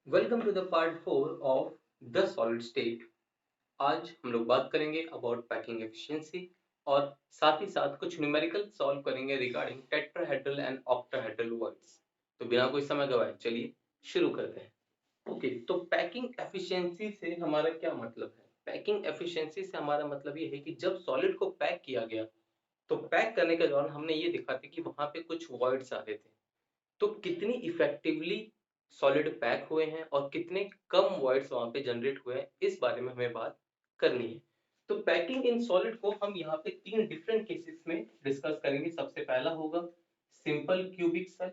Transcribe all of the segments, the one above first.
Welcome to the part 4 of the solid state. आज हम लोग बात करेंगे अबाउट पैकिंग एफिशिएंसी और साथ ही साथ कुछ न्यूमेरिकल सॉल्व करेंगे regarding tetrahedral and octahedral words. तो बिना कोई समय गवाए चलिए शुरू करते हैं। ओके, तो पैकिंग एफिशिएंसी से हमारा क्या मतलब है? पैकिंग एफिशिएंसी से हमारा मतलब ये है कि जब सॉलिड को पैक किया गया तो पैक करने के दौरान हमने ये देखा था कि वहां पे कुछ वॉइड्स आ रहे थे। तो कितनी इफेक्टिवली सॉलिड पैक हुए हैं और कितने कम वॉइड्स वहां पे जनरेट हुए हैं, इस बारे में हमें बात करनी है। तो पैकिंग इन सॉलिड को हम यहाँ पे तीन डिफरेंट केसेस में डिस्कस करेंगे। सबसे पहला होगा सिंपल क्यूबिक सेल,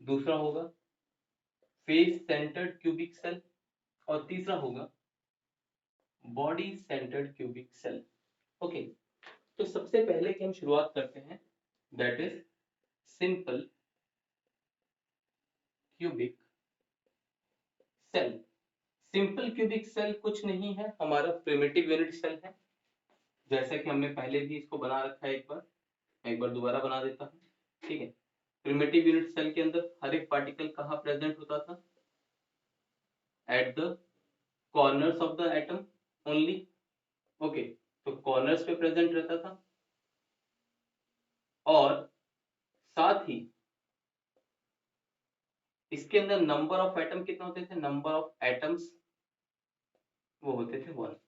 दूसरा होगा फेस सेंटर्ड क्यूबिक सेल और तीसरा होगा body centred cubic cell. Okay, तो सबसे पहले की हम शुरुआत करते हैं, that is simple cubic cell. Simple cubic cell कुछ नहीं है, हमारा प्रिमिटिव यूनिट सेल है। जैसा कि हमने पहले भी इसको बना रखा है, एक बार दोबारा बना देता हूँ। ठीक है, प्रिमिटिव यूनिट सेल के अंदर हर एक पार्टिकल कहाँ प्रेजेंट होता था? At the corners of the atom only. Okay, तो कॉर्नर्स पे प्रेजेंट रहता था और साथ ही इसके अंदर नंबर ऑफ एटम कितने होते थे? नंबर ऑफ एटम्स वो होते थे 1।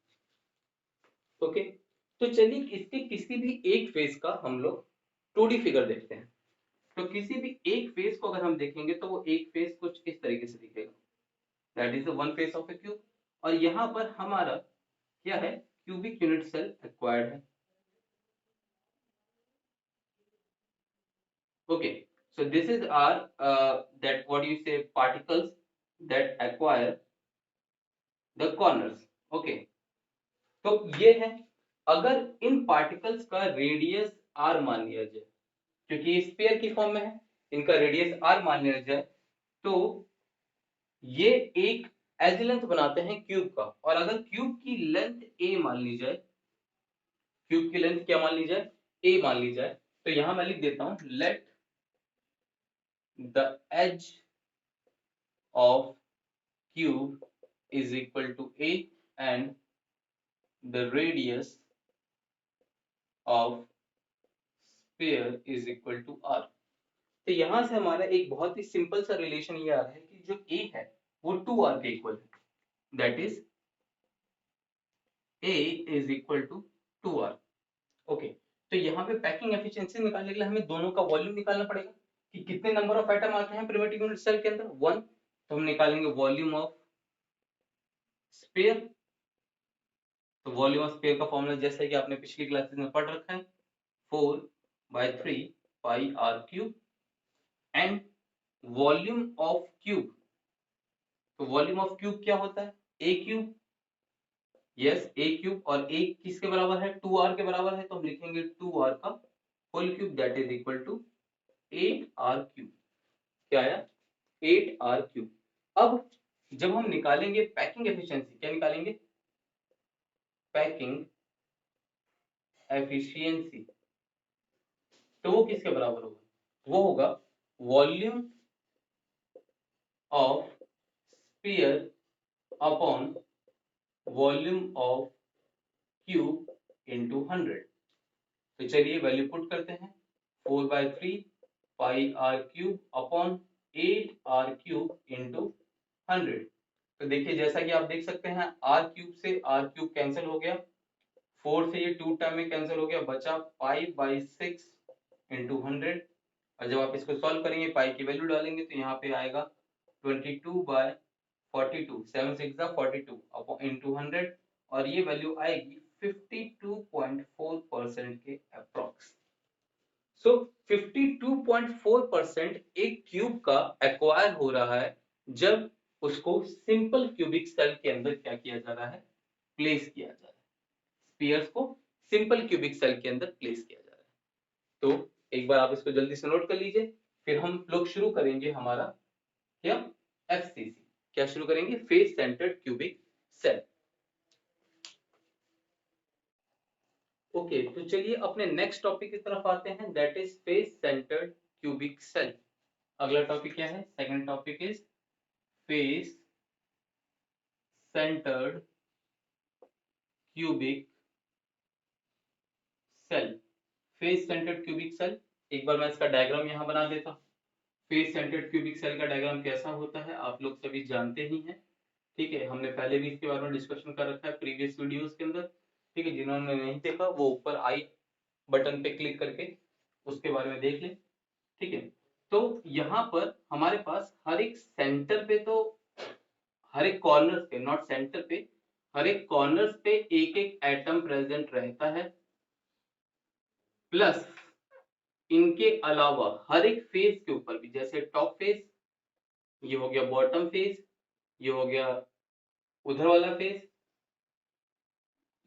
ओके, तो चलिए इसके किसी भी एक फेज का हम लोग 2D फिगर देखते हैं। तो किसी भी एक फेस को अगर हम देखेंगे तो वो एक फेस कुछ इस तरीके से दिखेगा, that is the one face of a cube. और यहाँ पर हमारा क्या है? क्यूबिक यूनिट सेल एक्वायर्ड है। Okay, so this is are that what you say particles that acquire the corners. Okay, तो ये है। अगर इन पार्टिकल्स का रेडियस आर मान लिया जाए, क्योंकि स्फीयर की फॉर्म में है, इनका रेडियस आर मान लिया जाए, तो ये एक एज लेंथ बनाते हैं क्यूब का। और अगर क्यूब की लेंथ ए मान ली जाए, क्यूब की लेंथ क्या मान ली जाए? ए मान ली जाए, तो यहां मैं लिख देता हूं, let the edge of cube is equal to A and the radius of sphere is equal to R. तो यहां से हमारा एक बहुत ही सिंपल सा रिलेशन ये आ रहा है कि जो ए है वो 2r के इक्वल है, that is A is equal to 2r। Okay, तो यहाँ पे पैकिंग एफिशिएंसी निकालने के लिए हमें दोनों का वॉल्यूम निकालना पड़ेगा कि कितने नंबर ऑफ एटम आते हैं प्रिमिटिव यूनिट सेल के अंदर, 1। तो हम निकालेंगे वॉल्यूम ऑफ स्फीयर। तो वॉल्यूम ऑफ स्फीयर का फॉर्मूला जैसा कि आपने पिछली क्लासेस में पढ़ रखा है, 4/3 pi are cube. And volume of cube, तो वॉल्यूम ऑफ क्यूब क्या होता है? A cube. Yes, a cube, और ए किसके बराबर है? 2r के बराबर है, तो हम लिखेंगे 2r का whole cube, that is equal to 8r cube. क्या आया? 8r cube. अब जब हम निकालेंगे पैकिंग एफिशिएंसी, क्या निकालेंगे? पैकिंग एफिशिएंसी, तो वो किसके बराबर होगा? वो होगा volume of sphere upon volume of cube into 100। तो चलिए वैल्यू पुट करते हैं, 4/3 pi are cube upon 8r cube into 100। तो देखिए जैसा कि आप देख सकते हैं, आर क्यूब से आर क्यूब कैंसिल हो गया, 4 से ये 2 टाइम में कैंसिल हो गया, बचा पाई/6 इंटू 100। और जब आप इसको सॉल्व करेंगे, पाई की वैल्यू डालेंगे, तो यहाँ पे आएगा 22/42, 7 6 42 इंटू 100, और ये वैल्यू आएगी 52.4% के अप्रॉक्स। सो 52.4% एक क्यूब का एक्वायर हो रहा है जब उसको सिंपल क्यूबिक सेल के अंदर क्या किया जा रहा है? प्लेस किया जा रहा है। स्फीयर्स को सिंपल क्यूबिक सेल के अंदर प्लेस किया जा रहा है। तो एक बार आप इसको जल्दी से नोट कर लीजिए, फिर हम लोग शुरू करेंगे हमारा क्या? एफसीसी। क्या शुरू करेंगे? Face centred cubic cell. Okay, तो चलिए अपने नेक्स्ट टॉपिक की तरफ आते हैं, that is face centred cubic cell. अगला टॉपिक क्या है? Second topic is face centred cubic cell, face centred cubic cell. एक बार मैं इसका डायग्राम यहाँ बना देता हूँ। फेस सेंटर्ड क्यूबिक सेल का डायग्राम कैसा होता है आप लोग सभी जानते ही हैं, ठीक है। हमने पहले भी इसके बारे में डिस्कशन कर रखा है प्रीवियस वीडियोस के अंदर, ठीक है। जिन्होंने नहीं देखा वो ऊपर आई बटन पे क्लिक करके उसके बारे में देख लें, ठीक है। तो यहाँ पर हमारे पास हर एक सेंटर पे, तो हर एक कॉर्नर पे, नॉट सेंटर पे, हर एक कॉर्नर्स पे एक एक एटम प्रेजेंट रहता है, प्लस इनके अलावा हर एक फेस के ऊपर भी, जैसे टॉप फेस, ये हो गया बॉटम फेस, ये हो गया उधर वाला फेस,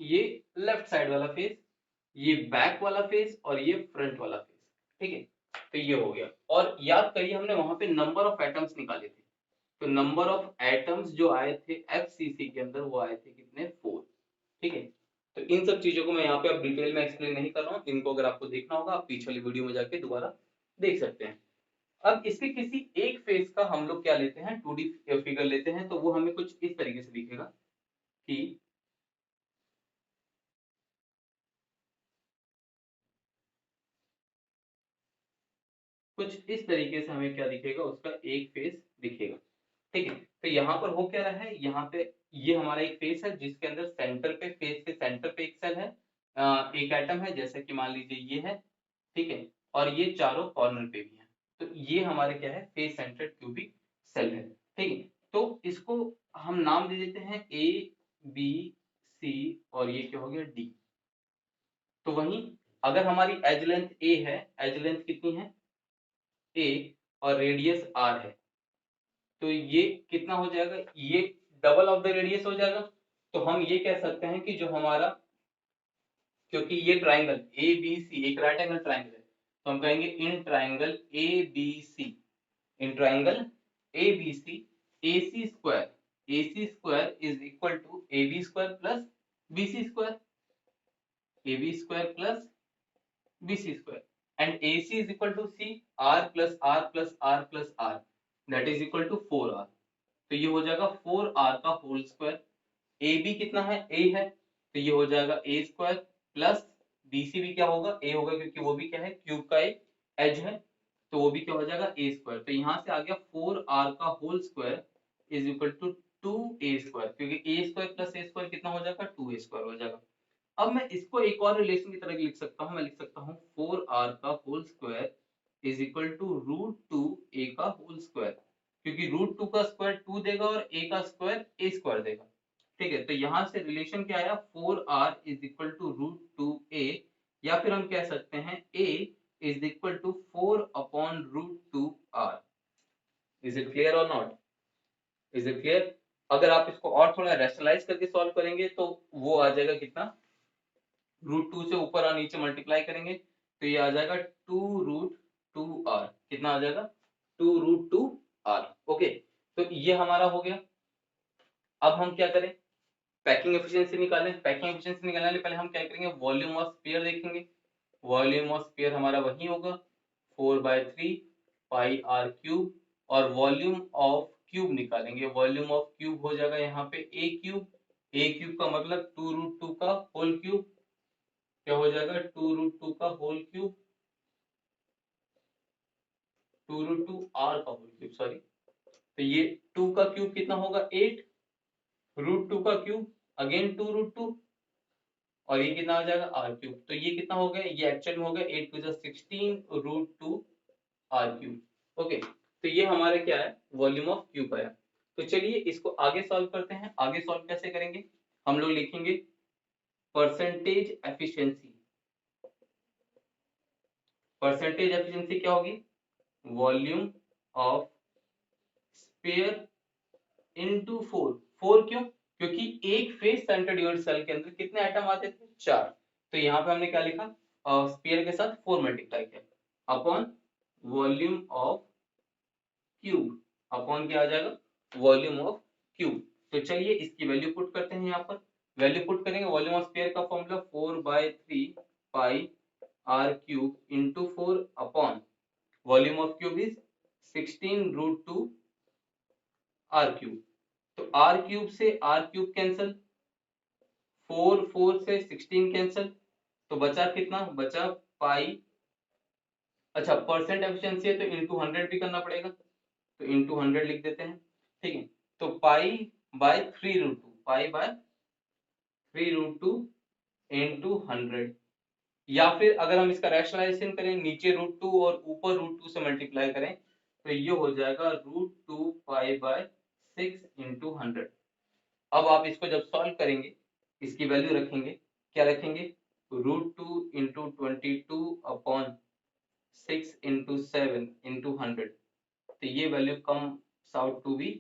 ये लेफ्ट साइड वाला फेस, ये बैक वाला फेस और ये फ्रंट वाला फेस, ठीक है। तो ये हो गया। और याद करिए हमने वहां पे नंबर ऑफ एटम्स निकाले थे, तो नंबर ऑफ एटम्स जो आए थे एफसीसी के अंदर वो आए थे कितने, 4, ठीक है। तो इन सब चीजों को मैं यहाँ पे अब डिटेल में एक्सप्लेन नहीं कर रहा हूँ, इनको अगर आपको देखना होगा आप पीछे वाली वीडियो में जाके दोबारा देख सकते हैं। अब इसके किसी एक फेस का हम लोग क्या लेते हैं, 2D फिगर लेते हैं, तो वो हमें कुछ इस तरीके से दिखेगा कि कुछ इस तरीके से हमें क्या दिखेगा, उसका एक फेस दिखेगा, ठीक है। तो यहाँ पर हो क्या रहा है, यहाँ पे ये हमारा एक फेस है जिसके अंदर सेंटर पे, फेस के सेंटर पे एक सेल है, एक एटम है, जैसे कि मान लीजिए ये है, ठीक है। और ये चारों कॉर्नर पे भी है, तो ये हमारे क्या है, फेस सेंटर्ड क्यूबिक सेल है, ठीक है। तो इसको हम नाम दे देते हैं ए बी सी और ये क्या हो गया, डी। तो वहीं अगर हमारी एज लेंथ ए है, एज लेंथ कितनी है ए, और रेडियस आर है, तो ये कितना हो जाएगा, ये डबल ऑफ द रेडियस हो जाएगा। तो हम ये कह सकते हैं कि जो हमारा, क्योंकि ये ट्राइंगल ए बी सी एक राइट एंगल ट्राइंगल है, तो हम कहेंगे in triangle A B C, in triangle A B C, A C square is equal to A B square plus B C square, A B square plus B C square, and A C is equal to C, R plus R plus R plus R, that is equal to 4r। तो ये हो जाएगा 4r का whole square. A B कितना है, ए है, तो ये हो जाएगा ए स्क्वायर प्लस बी सी भी क्या होगा, ए होगा, क्योंकि वो भी क्या है, क्यूब का एक एज है, तो वो भी क्या हो जाएगा, ए स्क्वायर। तो यहाँ से आ गया 4r का whole square is equal to 2a square, क्योंकि A square plus A square कितना हो जाएगा, 2a स्क्वायर हो जाएगा। अब मैं इसको एक और रिलेशन की तरह लिख सकता हूँ, मैं लिख सकता हूँ 4r का whole square is equal to √2a का होल स्क्वायर, क्योंकि √2 का स्क्वायर 2 देगा और a का स्क्वायर a स्क्वायर देगा, ठीक है। तो यहाँ से रिलेशन क्या आया, 4r is equal to √2a, या फिर हम कह सकते हैं a is equal to 4/√2r। Is it clear और नॉट, इज इट क्लियर। अगर आप इसको और थोड़ा रैशनलाइज करके सॉल्व करेंगे तो वो आ जाएगा कितना, √2 से ऊपर और नीचे मल्टीप्लाई करेंगे तो ये आ जाएगा 2√2r, कितना आ जाएगा, 2√2r, ओके। तो ये हमारा हो गया। अब हम क्या करें, पैकिंग एफिशिएंसी निकालें। पैकिंग एफिशिएंसी निकालने से पहले हम क्या करेंगे, वॉल्यूम ऑफ स्फीयर देखेंगे। वॉल्यूम ऑफ स्फीयर हमारा वही होगा 4/3 पाई आर क्यूब, और वॉल्यूम ऑफ क्यूब निकालेंगे। वॉल्यूम ऑफ क्यूब हो जाएगा यहाँ पे ए क्यूब, ए क्यूब का मतलब 2√2 का होल क्यूब, क्या हो जाएगा, 2√2 का होल क्यूब, 2√2r का होल क्यूब, सॉरी। तो ये 2 का क्यूब कितना होगा, 8, √2 का क्यूब अगेन 2√2, और ये कितना आ जाएगा, आर क्यूब। तो ये कितना हो गया, ये एक्चुअल में हो गया 8 to the 16 √2 r cube, okay. तो ये हमारा क्या है, वॉल्यूम ऑफ क्यूब आया। तो चलिए इसको आगे सॉल्व करते हैं। आगे सॉल्व कैसे करेंगे, हम लोग लिखेंगे परसेंटेज एफिशिएंसी। परसेंटेज एफिशिएंसी क्या होगी, वॉल्यूम ऑफ स्फीयर इनटू 4। 4 क्यों, क्योंकि एक फेस सेंटर्ड यूनिट सेल के अंदर कितने एटम आते थे, 4। तो यहाँ पे हमने क्या लिखा, स्फीयर के साथ 4 मल्टीप्लाई किया upon volume of cube, upon क्या आ जाएगा, वॉल्यूम ऑफ क्यूब। तो चलिए इसकी वैल्यू पुट करते हैं, यहाँ पर वैल्यू पुट करेंगे। वॉल्यूम ऑफ स्फीयर का formula 4/3 pi are cube into 4 upon volume of cube is 16 √2 r cube. तो आर क्यूब से आर क्यूब कैंसिल, 4 4 से 16 कैंसिल, तो बचा कितना, बचा पाई। अच्छा परसेंट एफिशिएंसी है तो इंटू 100 भी करना पड़ेगा, तो इंटू 100 लिख देते हैं, ठीक है। तो pi by 3√2, pi by 3√2 into 100, या फिर अगर हम इसका रैशनलाइजेशन करें, नीचे √2 और ऊपर √2 से मल्टीप्लाई करें, तो ये हो जाएगा √2 पाई बाय 6 इंटू 100। अब आप इसको जब सॉल्व करेंगे, इसकी वैल्यू रखेंगे, क्या रखेंगे, √2 इंटू 22 अपॉन 6 इंटू 7 इंटू 100, तो ये value comes out to be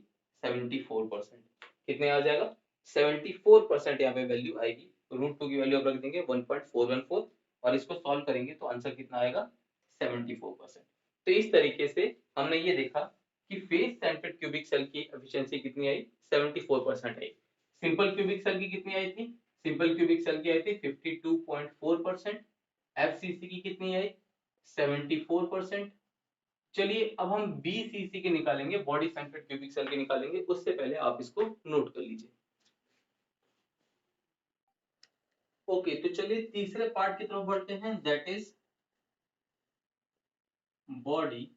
74%। कितने आ जाएगा, 74% यहाँ पे वैल्यू आएगी। √2 की वैल्यू आप रख देंगे 1.414 और इसको सॉल्व करेंगे तो आंसर कितना आएगा, 74%। तो इस तरीके से हमने ये देखा कि फेस सेंटर्ड क्यूबिक सेल की एफिशिएंसी कितनी आई, 74% आई। सिंपल क्यूबिक सेल की कितनी आई थी, सिंपल क्यूबिक सेल की आई थी 52.4%। एफसीसी की कितनी आई, 74%। चलिए अब हम बीसीसी के निकालेंगे, बॉडी सेंटर्ड क्यूबिक सेल के निकालेंगे, उससे पहले आप इसको नोट कर लीजिए। ओके तो चलिए तीसरे पार्ट की तरफ बढ़ते हैं, that is body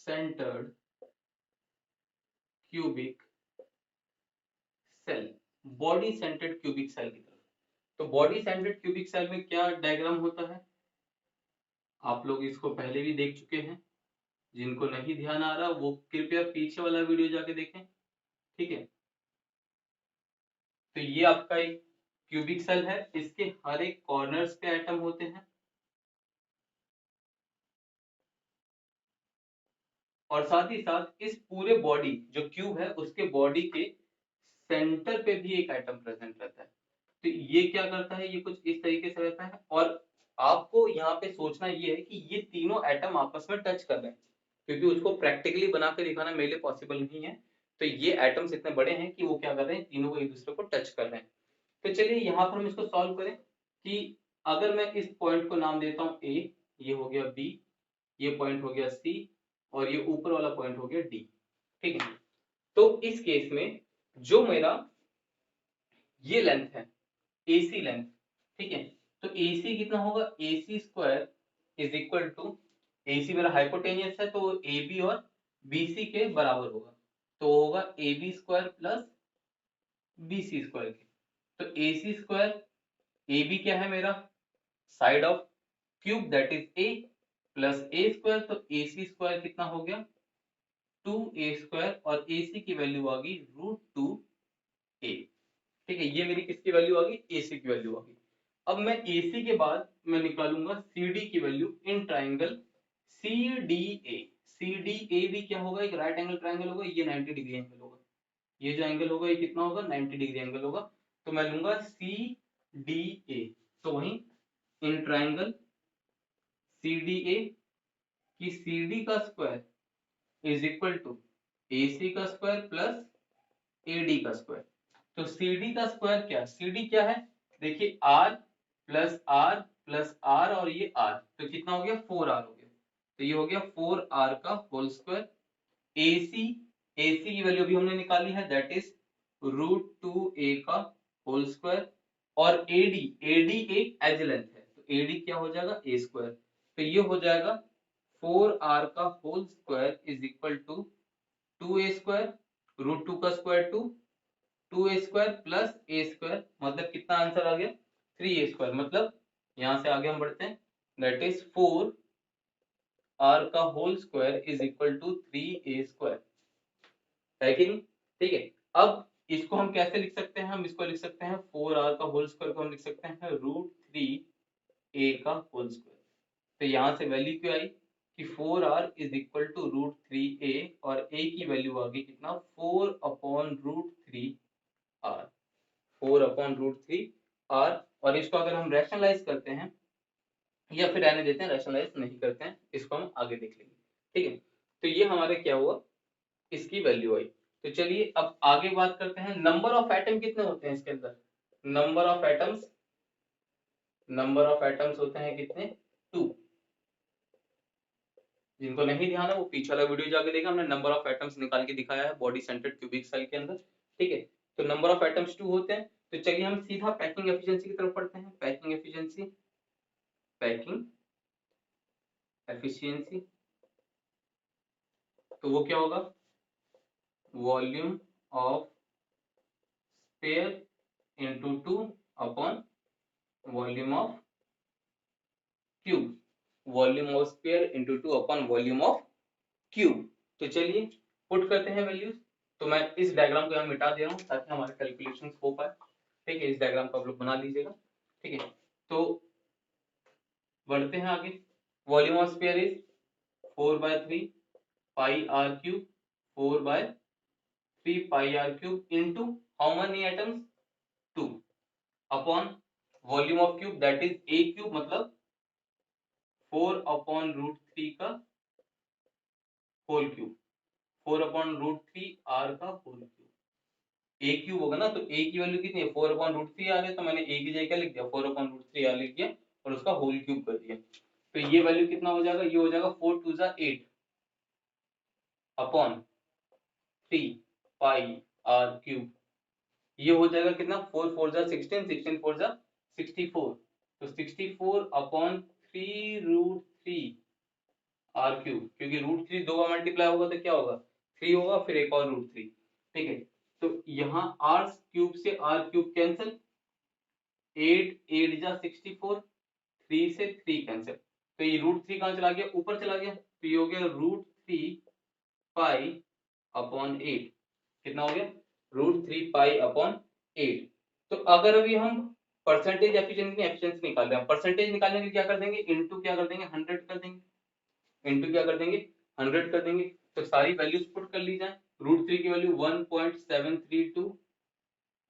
centred cubic cell. Body centred cubic cell की तरफ, तो बॉडी सेंटर्ड क्यूबिक सेल में क्या डायग्राम होता है, आप लोग इसको पहले भी देख चुके हैं, जिनको नहीं ध्यान आ रहा वो कृपया पीछे वाला वीडियो जाके देखें, ठीक है। तो ये आपका एक क्यूबिक सेल है, इसके हर एक कॉर्नर्स पे एटम होते हैं, और साथ ही साथ इस पूरे बॉडी जो क्यूब है उसके बॉडी के सेंटर पे भी एक एटम प्रेजेंट रहता है। तो ये क्या करता है, ये कुछ इस तरीके से रहता है, और आपको यहाँ पे सोचना ये है कि ये तीनों एटम आपस में टच कर रहे हैं, क्योंकि उसको प्रैक्टिकली बना के दिखाना मेरे लिए पॉसिबल नहीं है। तो ये एटम्स इतने बड़े हैं कि वो क्या कर रहे हैं, तीनों को एक दूसरे को टच कर रहे हैं। तो चलिए यहाँ पर हम इसको सॉल्व करें कि अगर मैं इस पॉइंट को नाम देता हूँ ए, ये हो गया बी, ये पॉइंट हो गया सी, और ये ऊपर वाला पॉइंट हो गया डी, ठीक है। तो इस केस में जो मेरा ये लेंथ है, AC लेंथ, ठीक है, तो AC कितना होगा, AC square is equal to, AC मेरा हाइपोटेनियस है तो AB और BC के बराबर होगा, तो होगा AB square plus BC square के। तो AC स्क्वायर, AB क्या है मेरा, side of cube that is A, plus A square, तो AC स्क्वायर कितना हो गया 2A स्क्वायर, और AC की वैल्यू आ गई √2A, ठीक है। ये मेरी किसकी वैल्यू आ गई, AC की वैल्यू आ गई। अब मैं AC के बाद मैं निकालूंगा CD की value in triangle CDA। CDA भी क्या होगा, एक राइट एंगल ट्राइंगल होगा, ये 90 डिग्री एंगल होगा, ये जो एंगल होगा ये कितना होगा, 90 डिग्री एंगल होगा। तो मैं लूंगा CDA, तो वहीं इन ट्राइंगल CDA की CD का square is equal to AC का स्क्वायर प्लस AD का स्क्वायर। तो CD का स्क्वायर क्या, CD क्या है, देखिए R plus R plus R और ये R, तो कितना हो गया 4R हो गया, तो ये हो गया 4R का होल स्क्वायर। AC की वैल्यू भी हमने निकाली है, दैट इज √2A का होल स्क्वायर, और AD एक एज लेंथ है, तो AD क्या हो जाएगा A स्क्वायर, तो ये हो जाएगा 4R का whole square is equal to 2A square, √2 का स्क्वायर 2A square plus A square, मतलब कितना आंसर आ गया 3A स्क्वायर। मतलब यहां से आगे हम बढ़ते हैं, दैट इज 4R का whole square is equal to 3A square, है कि नहीं, ठीक है। अब इसको हम कैसे लिख सकते हैं, हम इसको लिख सकते हैं 4R का होल स्क्वायर को हम लिख सकते हैं √3A का होल स्क्वायर। तो यहां से वैल्यू क्या आई कि 4R is equal to √3A, और A की वैल्यू आ गई कितना 4/√3R, 4/√3R। और इसको अगर हम रैशनलाइज करते हैं, या फिर रहने देते हैं, रैशनलाइज नहीं करते हैं, इसको हम आगे देख लेंगे, ठीक है। तो ये हमारे क्या हुआ, इसकी वैल्यू आई। तो चलिए अब आगे बात करते हैं, नंबर ऑफ एटम कितने होते हैं इसके अंदर, number of atoms, number of atoms होते हैं कितने 2, जिनको नहीं ध्यान है वो पीछे वाला वीडियो जाके देखा, हमने नंबर ऑफ एटम्स निकाल के दिखाया है बॉडी सेंटर्ड क्यूबिक सेल के अंदर। ठीक है, तो नंबर ऑफ एटम्स 2 होते हैं। तो चलिए हम सीधा पैकिंग एफिशिएंसी की तरफ पढ़ते हैं। पैकिंग एफिशिएंसी, पैकिंग एफिशिएंसी, तो वो क्या होगा, volume of sphere into 2 upon volume of cube, volume of sphere into 2 upon volume of cube. तो चलिए पुट करते हैं वैल्यूज। तो मैं इस डायग्राम को यहाँ मिटा दे रहा हूँ ताकि हमारे कैलकुलेशन हो पाए। ठीक है, इस डायग्राम को आप लोग बना लीजिएगा। ठीक है, तो बढ़ते हैं आगे। Volume of sphere is 4/3 pi are cube, 4/3 pi are cube into how many atoms, 2 upon volume of cube that is A cube, मतलब 4/√3 का होल क्यूब, 4/√3 आर का होल क्यूब। ए क्यूब होगा ना, तो ए की वैल्यू कितनी है, 4/√3 आ रही है, तो मैंने ए की जगह क्या लिख दिया, 4/√3 आर लिख दिया और उसका होल क्यूब कर दिया। तो ये वैल्यू कितना हो जाएगा, ये हो जाएगा 4 2 8 अपॉन 3 पाई आर क्यूब। ये हो जाएगा कितना, 4 4 16, 16 4 64, तो 64/3√3 आर क्यूब, क्योंकि √3 दो बार मल्टीप्लाई होगा तो क्या होगा, 3 होगा, फिर एक और √3। ठीक है, तो यहाँ आर क्यूब से आर क्यूब कैंसिल, 8 8 जा 64, 3 से 3 कैंसिल, तो ये √3 कहाँ चला गया, ऊपर चला गया, तो ये हो गया √3 पाई अपॉन 8। कितना हो गया, √3 पाई अपॉन 8। तो अगर अभी हम परसेंटेज एफिशिएंसी निकाल रहे हैं, परसेंटेज निकालने के लिए क्या कर देंगे, इनटू क्या कर देंगे, 100 कर देंगे, इनटू क्या कर देंगे, 100 कर देंगे। तो सारी वैल्यूज पुट कर ली जाए। √3 की वैल्यू 1.732,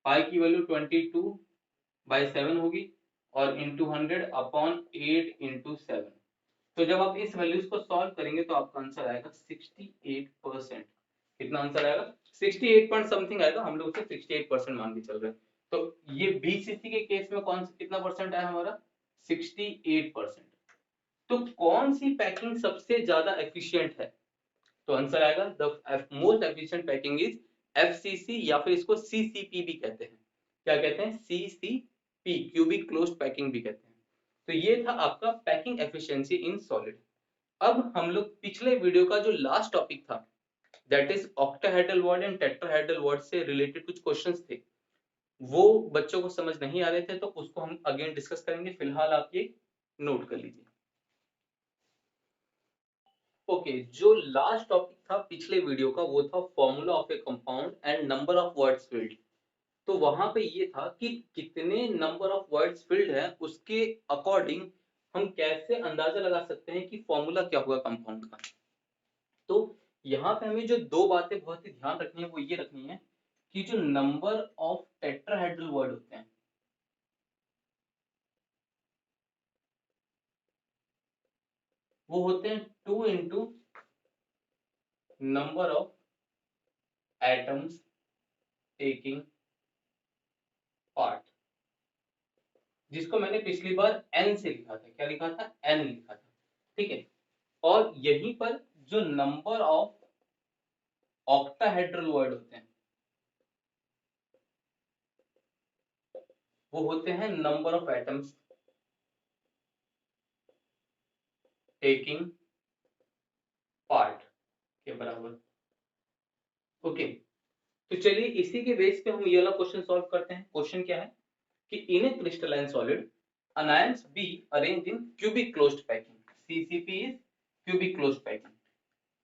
पाई की वैल्यू 22/7 होगी, और इंटू 100 अपॉन 8 इंटू 7। तो जब आप इस वैल्यूज को सॉल्व करेंगे तो आपका आंसर आएगा 68%। कितना आंसर आएगा, 68 पॉइंट समथिंग आएगा, हम लोग उसे 68% मान के चल रहे हैं। तो ये बीसीसी के केस में कौन सा कितना परसेंट आया हमारा, 68%। तो कौन सी पैकिंग सबसे ज्यादा एफिशिएंट है, तो आंसर आएगा the most efficient packing is FCC, या फिर इसको सीसीपी भी कहते हैं। क्या कहते हैं, सीसीपी, क्यूबिक क्लोज्ड पैकिंग भी कहते हैं। तो ये था आपका पैकिंग एफिशिएंसी इन सॉलिड। अब हम लोग पिछले वीडियो का जो लास्ट टॉपिक था that is octahedral word and tetrahedral word से रिलेटेड कुछ क्वेश्चंस थे, वो बच्चों को समझ नहीं आ रहे थे, तो उसको हम अगेन डिस्कस करेंगे। फिलहाल आप ये नोट कर लीजिए। ओके, जो लास्ट टॉपिक था पिछले वीडियो का वो था formula of A compound and number of words field. तो वहां पे ये था कि कितने नंबर ऑफ वर्ड्स फिल्ड है उसके अकॉर्डिंग हम कैसे अंदाजा लगा सकते हैं कि फॉर्मूला क्या होगा कंपाउंड का। तो यहाँ पे हमें जो दो बातें बहुत ही ध्यान रखनी है वो ये रखनी है कि जो नंबर ऑफ टेट्राहेड्रल वर्ड होते हैं वो होते हैं 2 into number of atoms taking part, जिसको मैंने पिछली बार n से लिखा था। क्या लिखा था, n लिखा था। ठीक है, और यहीं पर जो नंबर ऑफ ऑक्टाहेड्रल वर्ड होते हैं वो होते हैं number of atoms taking part के बराबर। ओके, तो चलिए इसी के बेस पे हम ये वाला क्वेश्चन सॉल्व करते हैं। क्वेश्चन क्या है कि in a crystalline solid anions be arranged in cubic closed packing, CCP is cubic closed packing,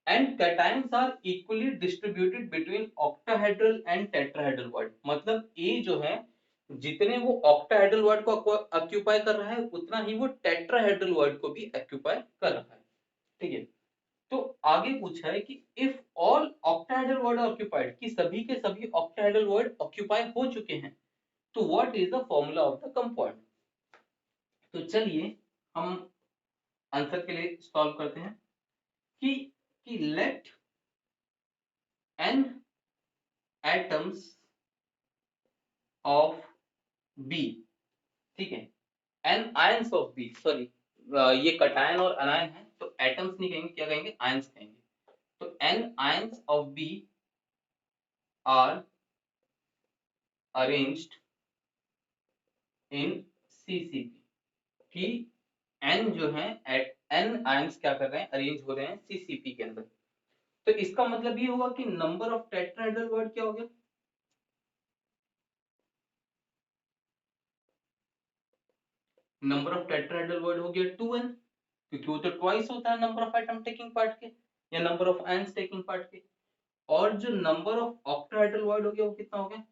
and cations are equally distributed between octahedral and tetrahedral word। मतलब A जो है जितने वो octahedral word को ऑक्यूपाई कर रहा है उतना ही वो tetrahedral word को भी ऑक्यूपाई कर रहा है। ठीक है, तो आगे पूछा है कि if all octahedral word occupied, कि सभी के सभी ऑक्टाहेड्रल वर्ड ऑक्यूपाई हो चुके हैं, तो what is the formula of the compound. तो चलिए हम आंसर के लिए सॉल्व करते हैं कि let n atoms of B, ठीक है, n ions of B, sorry ये कटायन और अनायन है, तो एटम्स नहीं कहेंगे, क्या कहेंगे, आयंस कहेंगे। तो n ions of B are arranged in CCP, कि n जो है n आयंस क्या कर रहे हैं, अरेंज हो रहे हैं CCP के अंदर। तो इसका मतलब ये हुआ कि नंबर ऑफ टेट्राहेड्रल वर्ड क्या हो गया, नंबर ऑफ टेट्राहेड्रल वर्ड हो गया 2n, क्योंकि वो तो ट्वाइस होता है number of atom taking part के या number of ions taking part के। और जो नंबर ऑफ ऑक्टाहेड्रल वर्ड हो गया वो कितना हो गया,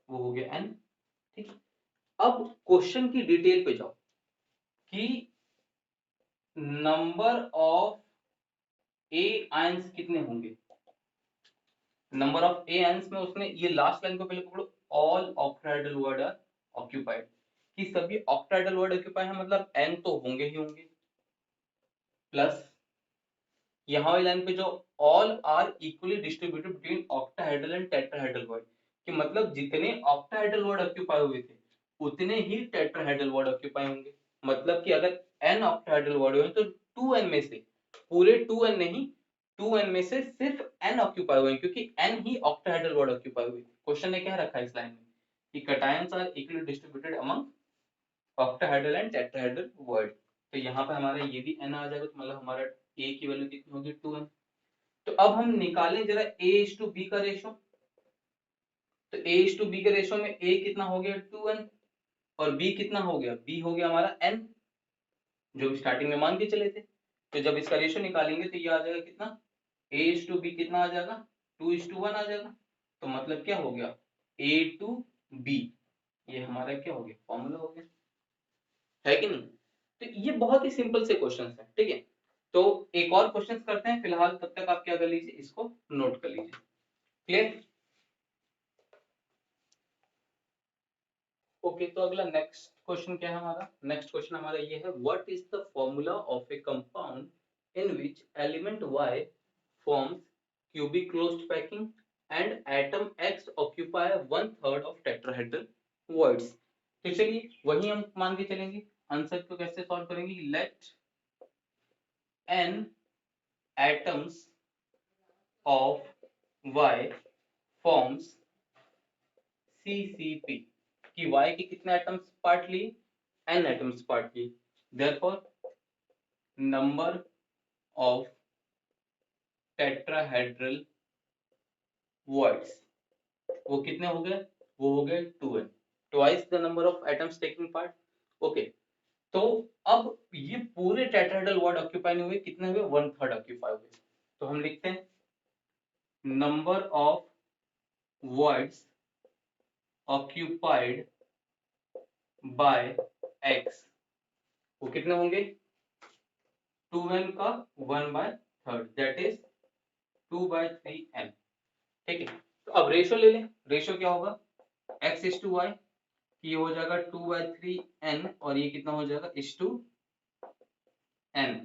वो हो गया n। ठीक, अब क्वेश्चन की डिटेल पे जाओ कि नंबर ऑफ ए आयंस कितने होंगे। नंबर ऑफ ए आयंस में उसने ये लास्ट लाइन को पहले पकड़ो, all octahedral void are occupied, कि सभी ऑक्टाहेड्रल वर्ड ऑक्यूपाई है, मतलब n तो होंगे ही होंगे, प्लस यहाँ वाली लाइन पे जो all are equally distributed between octahedral and tetrahedral void, कि मतलब जितने ऑक्टाहेड्रल वर्ड ऑक्यूपाई हुए थे उतने ही टेट्राहेड्रल वर्ड ऑक्यूपाई होंगे। मतलब कि अगर n ऑक्टाहेड्रल वर्ड हुए तो 2n में से पूरे 2n नहीं, 2n में से सिर्फ n ऑक्यूपाई हुए, क्योंकि n ही ऑक्टाहेड्रल वर्ड ऑक्यूपाई हुए। क्वेश्चन ने क्या रखा है इस लाइन में कि cations are equally distributed among octahedral and tetrahedral void. तो यहाँ पे हमारा ये भी n आ जाएगा, तो मतलब हमारा a की वैल्यू कितनी होगी 2n। तो अब हम निकालें जरा a:b का रेशो। तो a:b के रेशो में a कितना हो गया 2n और b कितना हो गया, b हो गया हमारा n, जो स्टार्टिंग में मान के चले थे। तो जब इसका रेशो निकालेंगे तो ये आ जाएगा कितना, a:b कितना आ जाएगा 2:1 आ जाएगा। तो मतलब क्या हो गया a:b, ये हमारा क्या हो गया, फॉर्मूला हो गया, है कि नहीं। तो ये बहुत ही सिंपल से क्वेश्चन है, ठीक है। तो एक और क्वेश्चन करते हैं फिलहाल, तब तक आप क्या कर लीजिए, इसको नोट कर लीजिए। Clear, okay. तो अगला नेक्स्ट क्वेश्चन क्या है हमारा, नेक्स्ट क्वेश्चन हमारा ये है, what is the formula of A compound in which element y forms cubic closed packing and atom x occupy 1/3 of tetrahedral words. तो चलिए वही हम मान के चलेंगे, आंसर को कैसे सॉल्व करेंगे, late n atoms of y forms CCP, कि y के कितने एटम्स पार्ट लिए, n एटम्स पार्ट लिए, therefore number of tetrahedral words वो कितने हो गए, वो हो गए 2n, twice the number of atoms taking part. Okay, तो अब ये पूरे टेट्राहेड्रल वर्ड ऑक्यूपाई नहीं हुए, कितने हुए, 1/3 ऑक्यूपाई हुए। तो हम लिखते हैं number of words occupied by x, वो कितने होंगे 2n का 1/3, दैट इज 2/3n। ठीक है, तो अब रेशो ले लें, रेशो क्या होगा x:y, ये हो जाएगा 2/3n और ये कितना हो जाएगा n।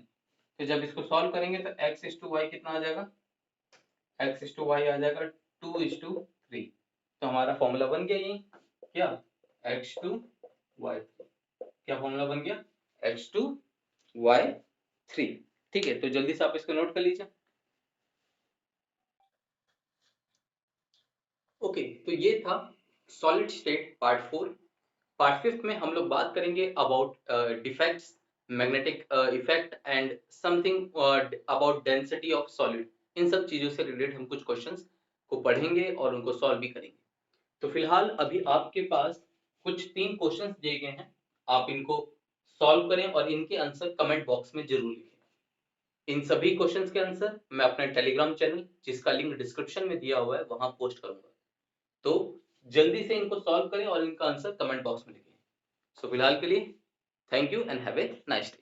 तो जब इसको सॉल्व करेंगे तो x:y कितना आ जाएगा, x:y आ जाएगा 2:3। तो हमारा फॉर्मूला बन गया यही, क्या x2y3, क्या फॉर्मूला बन गया x2y3। ठीक है, तो जल्दी से आप इसको नोट कर लीजिए। ओके, तो ये था सॉलिड स्टेट पार्ट 4। पार्ट 5 में हम लोग बात करेंगे about defects, magnetic effect and something about density of solid. इन सब चीजों से रिलेटेड हम कुछ क्वेश्चंस को पढ़ेंगे और उनको सॉल्व भी करेंगे। तो फिलहाल अभी आपके पास कुछ 3 क्वेश्चंस दिए गए हैं, आप इनको सॉल्व करें और इनके आंसर कमेंट बॉक्स में जरूर लिखें। इन सभी क्वेश्चंस के आंसर मैं अपने टेलीग्राम चैनल, जिसका लिंक डिस्क्रिप्शन में दिया हुआ है, वहां पोस्ट करूंगा। तो जल्दी से इनको सॉल्व करें और इनका आंसर कमेंट बॉक्स में लिखें। सो फिलहाल के लिए thank you and have a nice day.